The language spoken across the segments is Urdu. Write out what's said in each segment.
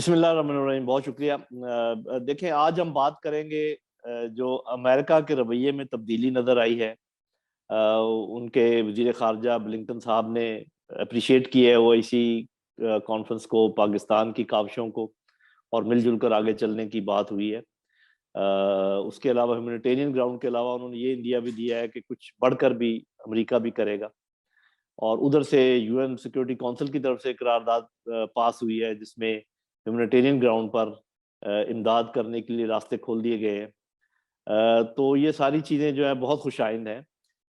بسم اللہ الرحمن الرحیم، بہت شکریہ۔ دیکھیں، آج ہم بات کریں گے جو امریکہ کے رویے میں تبدیلی نظر آئی ہے۔ ان کے وزیر خارجہ بلنکن صاحب نے اپریشیٹ کی ہے OIC کانفرنس کو، پاکستان کی کاوشوں کو، اور مل جل کر آگے چلنے کی بات ہوئی ہے۔ اس کے علاوہ ہیومینیٹیرین گراؤنڈ کے علاوہ انہوں نے یہ انڈیا بھی دیا ہے کہ کچھ بڑھ کر بھی امریکہ بھی کرے گا، اور ادھر سے UN سیکورٹی کونسل کی طرف سے قرارداد پاس ہوئی ہے جس میں ہیومینیٹیرین گراؤنڈ پر امداد کرنے کے لیے راستے کھول دیے گئے ہیں۔ تو یہ ساری چیزیں جو ہے بہت خوش آئند ہیں،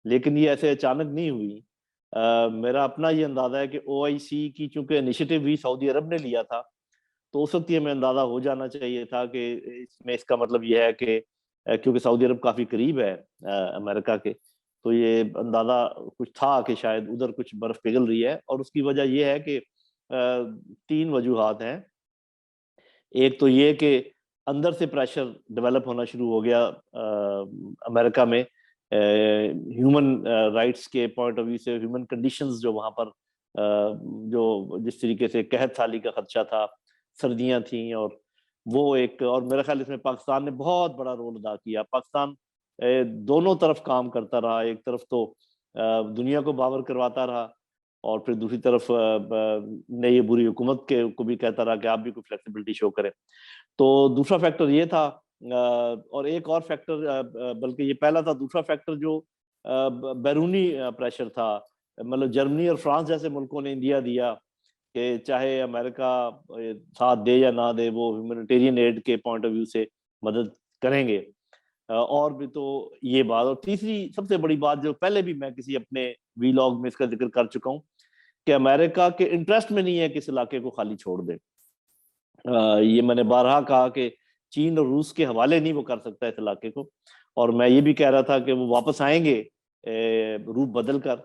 لیکن یہ ایسے اچانک نہیں ہوئی۔ میرا اپنا یہ اندازہ ہے کہ OIC کی چونکہ انیشیٹو بھی سعودی عرب نے لیا تھا، تو اس وقت یہ ہمیں اندازہ ہو جانا چاہیے تھا کہ اس کا مطلب یہ ہے کہ کیونکہ سعودی عرب کافی قریب ہے امریکہ کے، تو یہ اندازہ کچھ تھا کہ شاید ادھر کچھ برف پگھل رہی ہے، اور اس کی وجہ یہ ہے کہ تین وجوہات ہیں۔ ایک تو یہ کہ اندر سے پریشر ڈیولپ ہونا شروع ہو گیا امریکہ میں، ہیومن رائٹس کے پوائنٹ آف ویو سے، ہیومن کنڈیشنز جو وہاں پر جو جس طریقے سے قحط سالی کا خدشہ تھا، سردیاں تھیں، اور وہ ایک، اور میرا خیال اس میں پاکستان نے بہت بڑا رول ادا کیا۔ پاکستان دونوں طرف کام کرتا رہا، ایک طرف تو دنیا کو باور کرواتا رہا، اور پھر دوسری طرف نئی بری حکومت کے کو بھی کہتا رہا کہ آپ بھی کوئی فلیکسیبلٹی شو کریں۔ تو دوسرا فیکٹر یہ تھا، اور ایک اور فیکٹر، بلکہ یہ پہلا تھا، دوسرا فیکٹر جو بیرونی پریشر تھا، مطلب جرمنی اور فرانس جیسے ملکوں نے انڈیا دیا کہ چاہے امریکہ ساتھ دے یا نہ دے، وہ ہیومینیٹیرین ایڈ کے پوائنٹ آف ویو سے مدد کریں گے۔ اور بھی تو یہ بات، اور تیسری سب سے بڑی بات جو پہلے بھی میں کسی اپنے ویلاگ میں اس کا ذکر کر چکا ہوں، کہ امریکہ کے انٹرسٹ میں نہیں ہے کہ اس علاقے کو خالی چھوڑ دے۔ یہ میں نے بارہا کہا کہ چین اور روس کے حوالے نہیں وہ کر سکتا اس علاقے کو، اور میں یہ بھی کہہ رہا تھا کہ وہ واپس آئیں گے روپ بدل کر،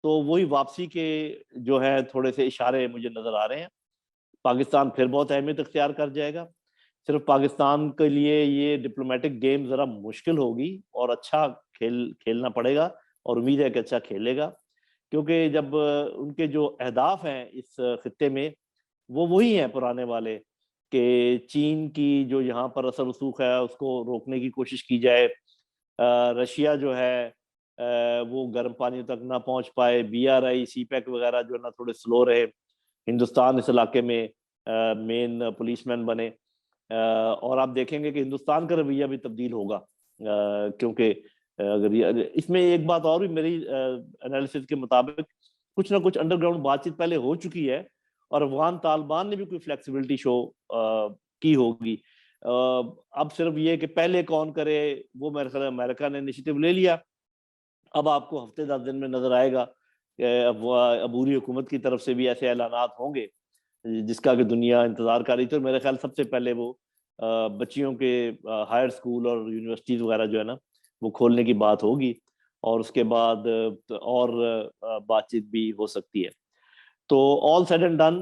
تو وہی واپسی کے جو ہے تھوڑے سے اشارے مجھے نظر آ رہے ہیں۔ پاکستان پھر بہت اہمیت اختیار کر جائے گا۔ صرف پاکستان کے لیے یہ ڈپلومیٹک گیم ذرا مشکل ہوگی، اور اچھا کھیلنا پڑے گا، اور امید ہے کہ اچھا کھیلے گا، کیونکہ جب ان کے جو اہداف ہیں اس خطے میں وہ وہی ہیں پرانے والے، کہ چین کی جو یہاں پر اثر رسوخ ہے اس کو روکنے کی کوشش کی جائے، رشیا جو ہے وہ گرم پانی تک نہ پہنچ پائے، BRI CPEC وغیرہ جو ہے نا تھوڑے سلو رہے، ہندوستان اس علاقے میں مین پولیس مین بنے، اور آپ دیکھیں گے کہ ہندوستان کا رویہ بھی تبدیل ہوگا، کیونکہ اگر اس میں ایک بات اور بھی میری انالیسس کے مطابق کچھ نہ کچھ انڈر گراؤنڈ بات چیت پہلے ہو چکی ہے، اور افغان طالبان نے بھی کوئی فلیکسیبلٹی شو کی ہوگی۔ اب صرف یہ کہ پہلے کون کرے، وہ میرے خیال امریکہ نے انیشیٹو لے لیا۔ اب آپ کو ہفتے 10 دن میں نظر آئے گا کہ عبوری حکومت کی طرف سے بھی ایسے اعلانات ہوں گے جس کا کہ دنیا انتظار کر رہی تھی، اور میرے خیال سب سے پہلے وہ بچیوں کے ہائر سکول اور یونیورسٹیز وغیرہ جو ہے نا وہ کھولنے کی بات ہوگی، اور اس کے بعد اور بات چیت بھی ہو سکتی ہے۔ تو آل سیڈ اینڈ ڈن،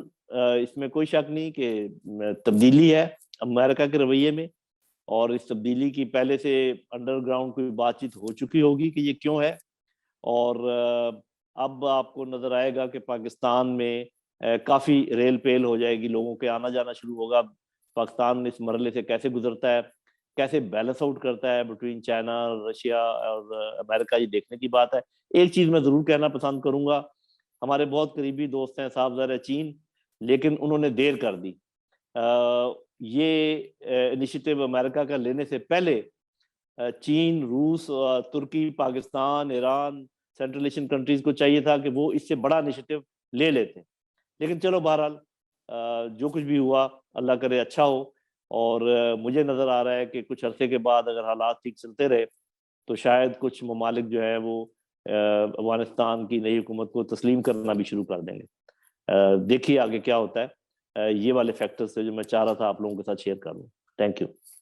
اس میں کوئی شک نہیں کہ تبدیلی ہے امریکہ کے رویے میں، اور اس تبدیلی کی پہلے سے انڈر گراؤنڈ کوئی بات چیت ہو چکی ہوگی کہ یہ کیوں ہے، اور اب آپ کو نظر آئے گا کہ پاکستان میں کافی ریل پیل ہو جائے گی، لوگوں کے آنا جانا شروع ہوگا۔ پاکستان اس مرحلے سے کیسے گزرتا ہے، کیسے بیلنس آؤٹ کرتا ہے بٹوین چائنا، رشیا اور امریکہ، یہ دیکھنے کی بات ہے۔ ایک چیز میں ضرور کہنا پسند کروں گا، ہمارے بہت قریبی دوست ہیں صاحب زر چین، لیکن انہوں نے دیر کر دی۔ یہ انیشیٹو امریکہ کا لینے سے پہلے چین، روس، Turkey, Pakistan, Iran, central Asian countries کو چاہیے تھا کہ وہ اس سے بڑا انیشیٹو لے لیتے، لیکن چلو بہرحال جو کچھ بھی ہوا اللہ کرے اچھا ہو، اور مجھے نظر آ رہا ہے کہ کچھ عرصے کے بعد اگر حالات ٹھیک چلتے رہے تو شاید کچھ ممالک جو ہے وہ افغانستان کی نئی حکومت کو تسلیم کرنا بھی شروع کر دیں گے۔ دیکھیے آگے کیا ہوتا ہے۔ یہ والے فیکٹرز سے جو میں چاہ رہا تھا آپ لوگوں کے ساتھ شیئر کروں۔ Thank you.